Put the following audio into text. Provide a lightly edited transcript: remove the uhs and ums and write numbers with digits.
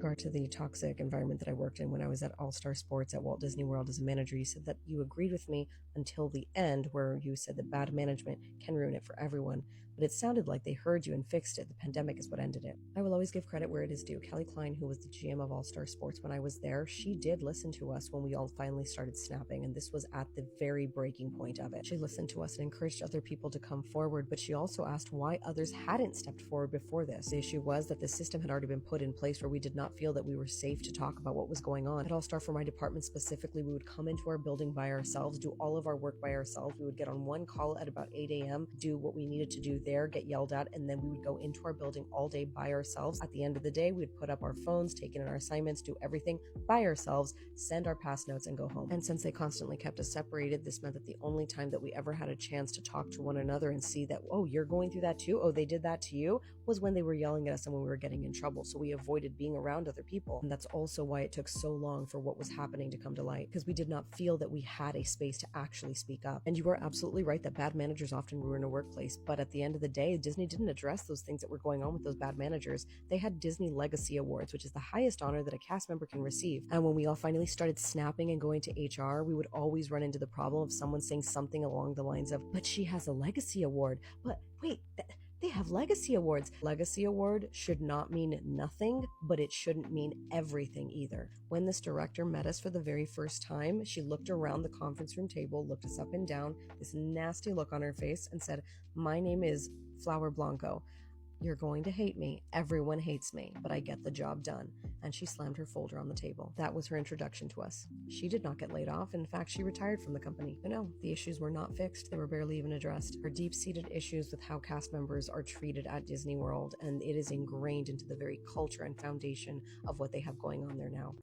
regard to the toxic environment that I worked in when I was at All Star Sports at Walt Disney World as a manager, you said that you agreed with me until the end, where you said that bad management can ruin it for everyone. But it sounded like they heard you and fixed it. The pandemic is what ended it. I will always give credit where it is due. Kelly Klein, who was the GM of All Star Sports when I was there, she did listen to us when we all finally started snapping, and this was at the very breaking point of it. She listened to us and encouraged other people to come forward, but she also asked why others hadn't stepped forward before this. The issue was that the system had already been put in place where we did not feel that we were safe to talk about what was going on. At All Star, for my department specifically, we would come into our building by ourselves, do all of our work by ourselves. We would get on one call at about 8 a.m., do what we needed to do there, get yelled at, and then we would go into our building all day by ourselves. At the end of the day, we'd put up our phones, take in our assignments, do everything by ourselves, send our pass notes, and go home. And since they constantly kept us separated, this meant that the only time that we ever had a chance to talk to one another and see that, oh, you're going through that too? Oh, they did that to you? Was when they were yelling at us and when we were getting in trouble. So we avoided being around other people. And that's also why it took so long for what was happening to come to light, because we did not feel that we had a space to actually speak up. And you are absolutely right that bad managers often ruin a workplace. But at the end of the day, Disney didn't address those things that were going on with those bad managers. They had Disney Legacy Awards, which is the highest honor that a cast member can receive. And when we all finally started snapping and going to HR, we would always run into the problem of someone saying something along the lines of, but she has a legacy award. But wait, they have legacy awards. Legacy award should not mean nothing, but it shouldn't mean everything either. When this director met us for the very first time, she looked around the conference room table, looked us up and down, this nasty look on her face, and said, "My name is Flower Blanco. You're going to hate me. Everyone hates me, but I get the job done." And she slammed her folder on the table. That was her introduction to us. She did not get laid off. In fact, she retired from the company. But no, the issues were not fixed. They were barely even addressed. There are deep-seated issues with how cast members are treated at Disney World, and it is ingrained into the very culture and foundation of what they have going on there now.